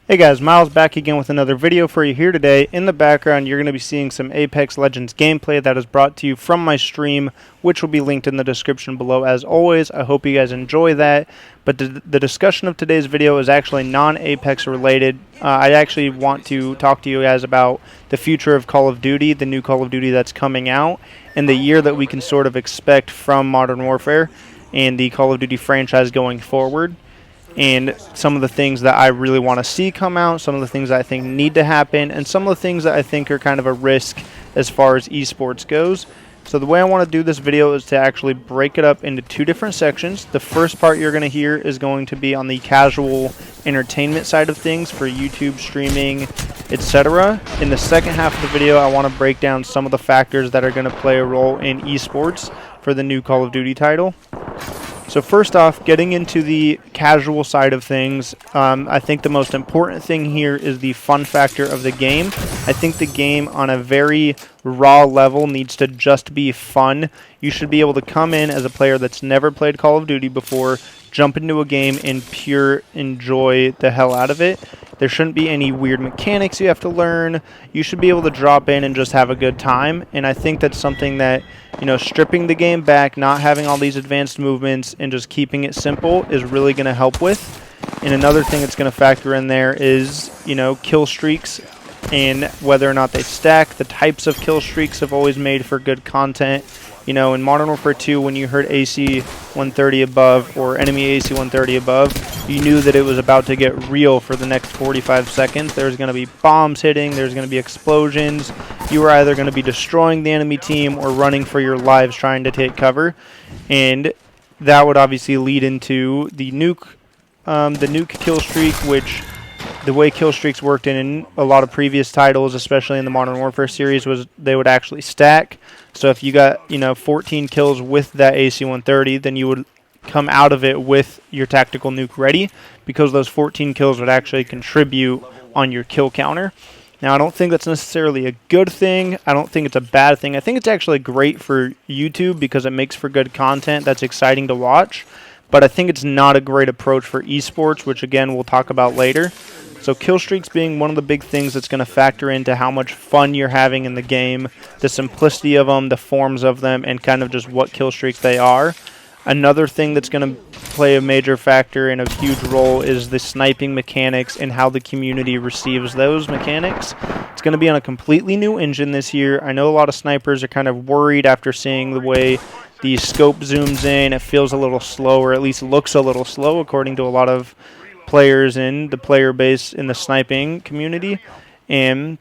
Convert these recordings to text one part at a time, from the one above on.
Hey guys, Miles back again with another video for you here today. In the background, you're going to be seeing some Apex Legends gameplay that is brought to you from my stream, which will be linked in the description below as always. I hope you guys enjoy that. But the discussion of today's video is actually non-Apex related. I actually want to talk to you guys about the future of Call of Duty, the new Call of Duty that's coming out, and the year that we can sort of expect from Modern Warfare and the Call of Duty franchise going forward. And some of the things that I really want to see come out, some of the things that I think need to happen, and some of the things that I think are kind of a risk as far as esports goes. So the way I want to do this video is to actually break it up into two different sections. The first part you're going to hear is going to be on the casual entertainment side of things for YouTube streaming, etc. In the second half of the video, I want to break down some of the factors that are going to play a role in esports for the new Call of Duty title. So first off, getting into the casual side of things, I think the most important thing here is the fun factor of the game. I think the game on a very raw level needs to just be fun. You should be able to come in as a player that's never played Call of Duty before, jump into a game and pure enjoy the hell out of it. There shouldn't be any weird mechanics you have to learn. You should be able to drop in and just have a good time. And I think that's something that, stripping the game back, not having all these advanced movements, and just keeping it simple is really going to help with. And another thing that's going to factor in there is, kill streaks and whether or not they stack. The types of kill streaks have always made for good content. In Modern Warfare 2, when you heard AC 130 above or enemy AC 130 above, you knew that it was about to get real for the next 45 seconds. There's going to be bombs hitting, there's going to be explosions. You were either going to be destroying the enemy team or running for your lives trying to take cover. And that would obviously lead into the nuke kill streak, which the way kill streaks worked in a lot of previous titles, especially in the Modern Warfare series, was they would actually stack. So if you got 14 kills with that AC-130, then you would come out of it with your tactical nuke ready, because those 14 kills would actually contribute on your kill counter. Now, I don't think that's necessarily a good thing. I don't think it's a bad thing. I think it's actually great for YouTube because it makes for good content that's exciting to watch. But I think it's not a great approach for esports, which again we'll talk about later. So kill streaks being one of the big things that's going to factor into how much fun you're having in the game, the simplicity of them, the forms of them, and kind of just what kill streaks they are. Another thing that's going to play a major factor and a huge role is the sniping mechanics and how the community receives those mechanics. It's going to be on a completely new engine this year. I know a lot of snipers are kind of worried after seeing the way the scope zooms in. It feels a little slow, or at least looks a little slow according to a lot of players in the player base in the sniping community. And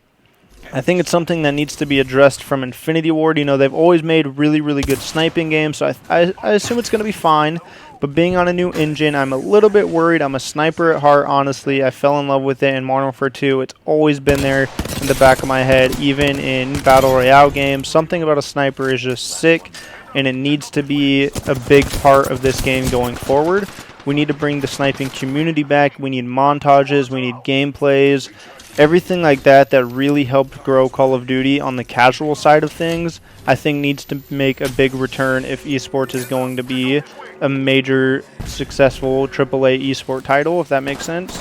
I think it's something that needs to be addressed from Infinity Ward. They've always made really, really good sniping games, so I assume it's going to be fine. But being on a new engine, I'm a little bit worried. I'm a sniper at heart, honestly. I fell in love with it in Modern Warfare 2. It's always been there in the back of my head, even in Battle Royale games. Something about a sniper is just sick, and it needs to be a big part of this game going forward. We need to bring the sniping community back. We need montages. We need gameplays. Everything like that really helped grow Call of Duty on the casual side of things, I think needs to make a big return if esports is going to be a major successful AAA esport title, if that makes sense.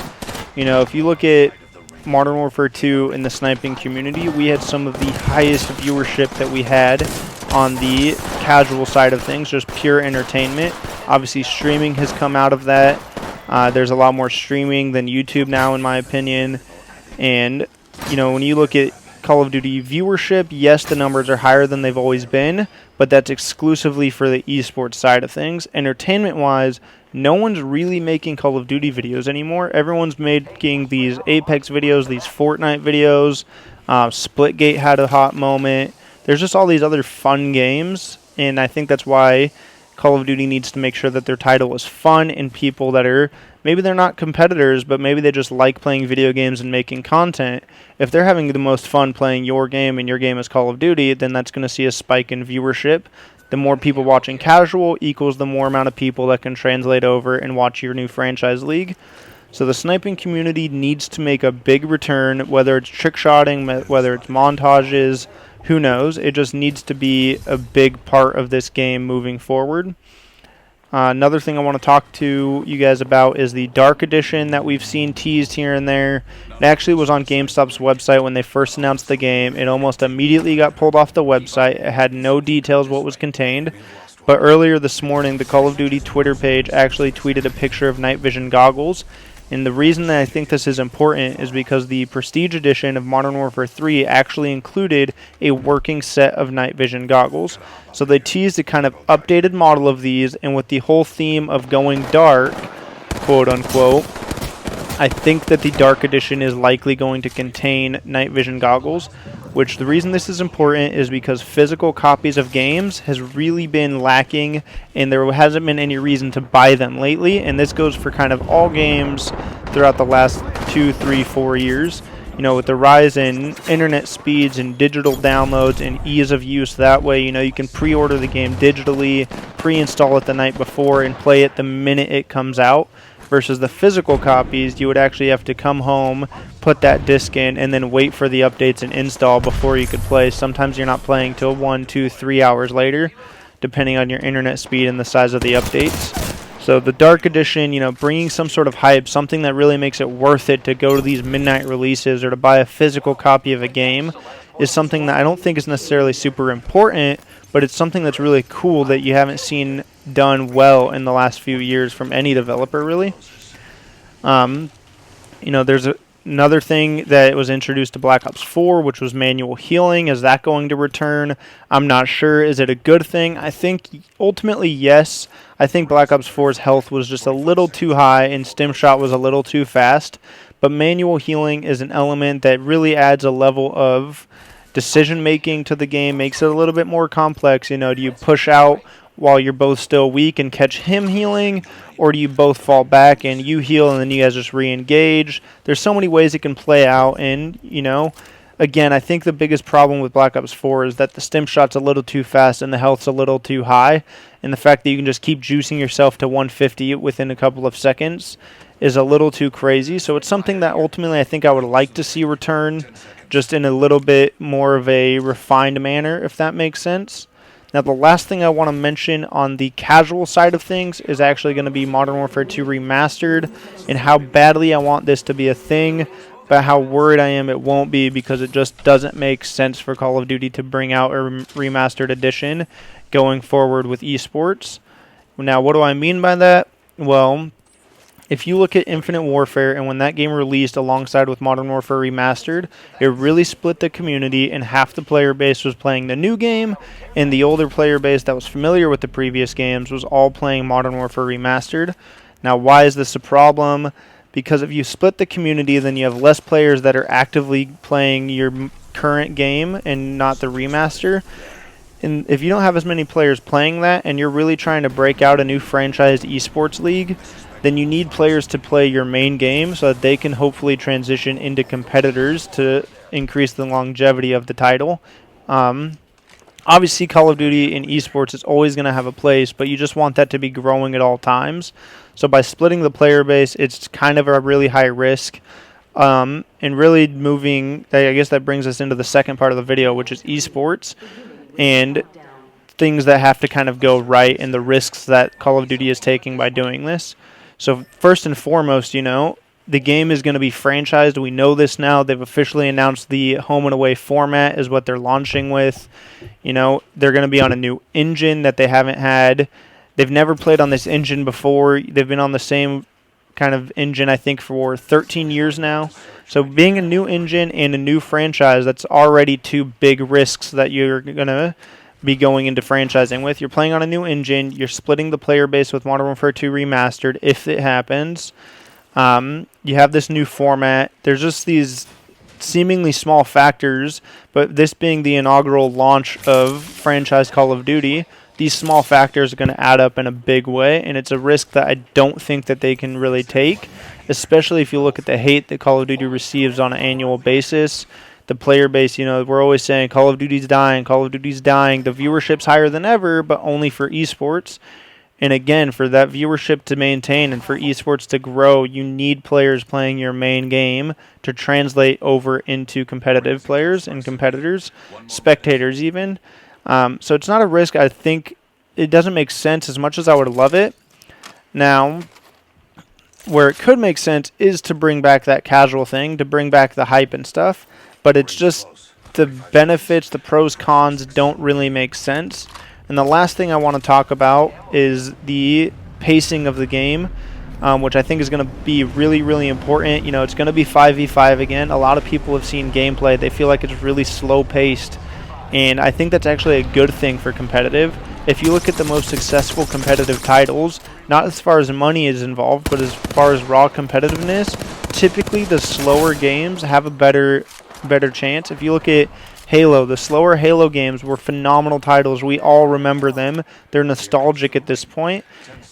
If you look at Modern Warfare 2 in the sniping community, we had some of the highest viewership that we had on the casual side of things, just pure entertainment. Obviously, streaming has come out of that. There's a lot more streaming than YouTube now, in my opinion. And, when you look at Call of Duty viewership, yes, the numbers are higher than they've always been, but that's exclusively for the esports side of things. Entertainment-wise, no one's really making Call of Duty videos anymore. Everyone's making these Apex videos, these Fortnite videos. Splitgate had a hot moment. There's just all these other fun games, and I think that's why Call of Duty needs to make sure that their title is fun, and people that are, maybe they're not competitors, but maybe they just like playing video games and making content. If they're having the most fun playing your game and your game is Call of Duty, then that's going to see a spike in viewership. The more people watching casual equals the more amount of people that can translate over and watch your new franchise league. So the sniping community needs to make a big return, whether it's trickshotting, whether it's montages, who knows. It just needs to be a big part of this game moving forward. Another thing I want to talk to you guys about is the Dark Edition that we've seen teased here and there. It actually was on GameStop's website when they first announced the game. It almost immediately got pulled off the website. It had no details what was contained. But earlier this morning, the Call of Duty Twitter page actually tweeted a picture of night vision goggles. And the reason that I think this is important is because the Prestige Edition of Modern Warfare 3 actually included a working set of night vision goggles. So they teased a kind of updated model of these, and with the whole theme of going dark, quote unquote, I think that the Dark Edition is likely going to contain night vision goggles, which the reason this is important is because physical copies of games has really been lacking, and there hasn't been any reason to buy them lately, and this goes for kind of all games throughout the last 2, 3, 4 years. You know, with the rise in internet speeds and digital downloads and ease of use that way, you know, you can pre-order the game digitally, pre-install it the night before, and play it the minute it comes out. Versus the physical copies, you would actually have to come home, put that disc in, and then wait for the updates and install before you could play. Sometimes you're not playing till 1, 2, 3 hours later, depending on your internet speed and the size of the updates. So the Dark Edition, you know, bringing some sort of hype, something that really makes it worth it to go to these midnight releases or to buy a physical copy of a game, is something that I don't think is necessarily super important, but it's something that's really cool that you haven't seen done well in the last few years from any developer, really. You know, there's another thing that was introduced to Black Ops 4, which was manual healing. Is that going to return? I'm not sure. Is it a good thing? I think ultimately yes. I think Black Ops 4's health was just a little too high and Stim Shot was a little too fast. But manual healing is an element that really adds a level of decision making to the game, makes it a little bit more complex. You know, do you push out while you're both still weak and catch him healing, or do you both fall back and you heal and then you guys just re-engage? There's so many ways it can play out, and you know, again, I think the biggest problem with Black Ops 4 is that the Stim Shot's a little too fast and the health's a little too high, and the fact that you can just keep juicing yourself to 150 within a couple of seconds is a little too crazy. So it's something that ultimately I think I would like to see return, just in a little bit more of a refined manner, if that makes sense. Now, the last thing I want to mention on the casual side of things is actually going to be Modern Warfare 2 Remastered, and how badly I want this to be a thing, but how worried I am it won't be, because it just doesn't make sense for Call of Duty to bring out a remastered edition going forward with esports. Now, what do I mean by that? Well, if you look at Infinite Warfare, and when that game released alongside with Modern Warfare Remastered, it really split the community, and half the player base was playing the new game, and the older player base that was familiar with the previous games was all playing Modern Warfare Remastered. Now, why is this a problem? Because if you split the community, then you have less players that are actively playing your current game and not the remaster. And if you don't have as many players playing that, and you're really trying to break out a new franchised esports league, then you need players to play your main game so that they can hopefully transition into competitors to increase the longevity of the title. Obviously, Call of Duty in esports is always going to have a place, but you just want that to be growing at all times. So by splitting the player base, it's kind of a really high risk. And really moving, I guess that brings us into the second part of the video, which is esports and things that have to kind of go right and the risks that Call of Duty is taking by doing this. So first and foremost, you know, the game is going to be franchised. We know this now. They've officially announced the home and away format is what they're launching with. You know, they're going to be on a new engine that they haven't had. They've never played on this engine before. They've been on the same kind of engine, I think, for 13 years now. So being a new engine and a new franchise, that's already two big risks that you're going to be going into franchising with. You're playing on a new engine. You're splitting the player base with Modern Warfare 2 Remastered, if it happens. You have this new format. There's just these seemingly small factors, but this being the inaugural launch of franchise Call of Duty, these small factors are going to add up in a big way, and it's a risk that I don't think that they can really take, especially if you look at the hate that Call of Duty receives on an annual basis. The player base, you know, we're always saying Call of Duty's dying, Call of Duty's dying. The viewership's higher than ever, but only for esports. And again, for that viewership to maintain and for esports to grow, you need players playing your main game to translate over into competitive players and competitors, spectators even. So it's not a risk. I think it doesn't make sense as much as I would love it. Now, where it could make sense is to bring back that casual thing, to bring back the hype and stuff, but it's just the benefits, the pros, cons don't really make sense. And the last thing I want to talk about is the pacing of the game, which I think is going to be really, really important. You know, it's going to be 5v5 again. A lot of people have seen gameplay. They feel like it's really slow-paced, and I think that's actually a good thing for competitive. If you look at the most successful competitive titles, not as far as money is involved, but as far as raw competitiveness, typically the slower games have a better chance. If you look at Halo, the slower Halo games were phenomenal titles. We all remember them. They're nostalgic at this point.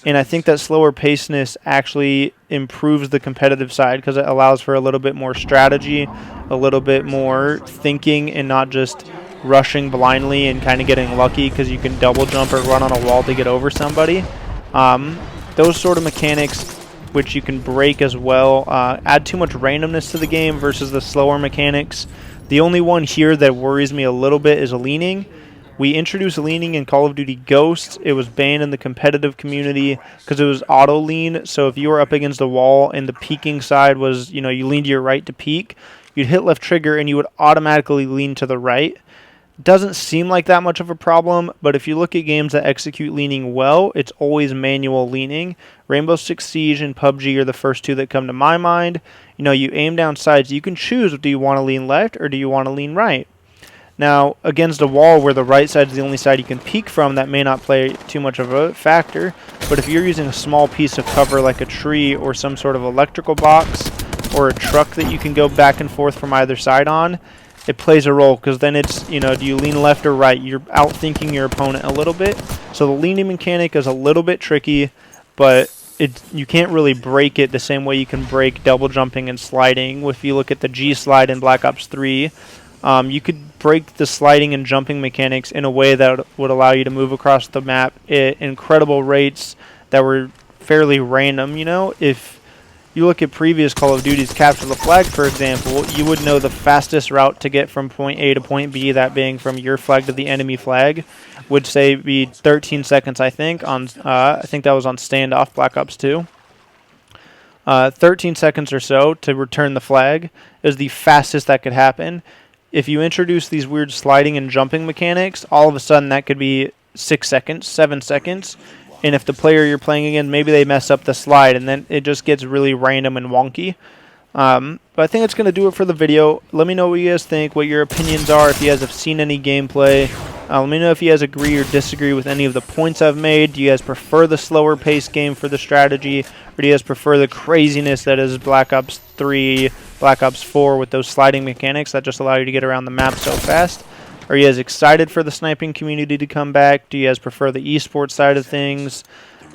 And I think that slower pacedness actually improves the competitive side because it allows for a little bit more strategy, a little bit more thinking, and not just rushing blindly and kind of getting lucky because you can double jump or run on a wall to get over somebody. Those sort of mechanics, which you can break as well, add too much randomness to the game versus the slower mechanics. The only one here that worries me a little bit is leaning. We introduced leaning in Call of Duty Ghosts. It was banned in the competitive community because it was auto lean. So if you were up against a wall and the peeking side was, you know, you lean to your right to peek, you'd hit left trigger and you would automatically lean to the right. Doesn't seem like that much of a problem, but if you look at games that execute leaning well, it's always manual leaning. Rainbow Six Siege and PUBG are the first two that come to my mind. You know, you aim down sides, you can choose, do you want to lean left or do you want to lean right? Now, against a wall where the right side is the only side you can peek from, that may not play too much of a factor, but if you're using a small piece of cover like a tree or some sort of electrical box or a truck that you can go back and forth from either side on, it plays a role because then it's, you know, do you lean left or right? You're outthinking your opponent a little bit. So the leaning mechanic is a little bit tricky, but you can't really break it the same way you can break double jumping and sliding. If you look at the G slide in Black Ops 3, you could break the sliding and jumping mechanics in a way that would allow you to move across the map at incredible rates that were fairly random. You know, if you look at previous Call of Duty's Capture the Flag, for example, you would know the fastest route to get from point A to point B, that being from your flag to the enemy flag, would say be 13 seconds, I think. I think that was on Standoff, Black Ops 2. 13 seconds or so to return the flag is the fastest that could happen. If you introduce these weird sliding and jumping mechanics, all of a sudden that could be 6 seconds, 7 seconds. And if the player you're playing against, maybe they mess up the slide, and then it just gets really random and wonky. But I think that's going to do it for the video. Let me know what you guys think, what your opinions are, if you guys have seen any gameplay. Let me know if you guys agree or disagree with any of the points I've made. Do you guys prefer the slower paced game for the strategy, or do you guys prefer the craziness that is Black Ops 3, Black Ops 4 with those sliding mechanics that just allow you to get around the map so fast? Are you guys excited for the sniping community to come back? Do you guys prefer the esports side of things?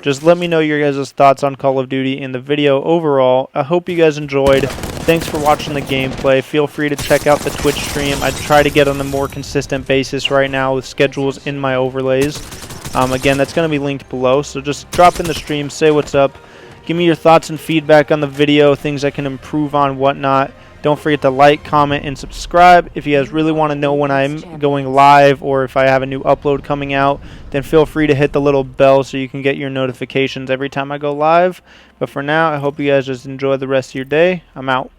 Just let me know your guys' thoughts on Call of Duty in the video overall. I hope you guys enjoyed. Thanks for watching the gameplay. Feel free to check out the Twitch stream. I try to get on a more consistent basis right now with schedules in my overlays. Again, that's going to be linked below, so just drop in the stream, say what's up. Give me your thoughts and feedback on the video, things I can improve on, whatnot. Don't forget to like, comment, and subscribe. If you guys really want to know when I'm going live or if I have a new upload coming out, then feel free to hit the little bell so you can get your notifications every time I go live. But for now, I hope you guys just enjoy the rest of your day. I'm out.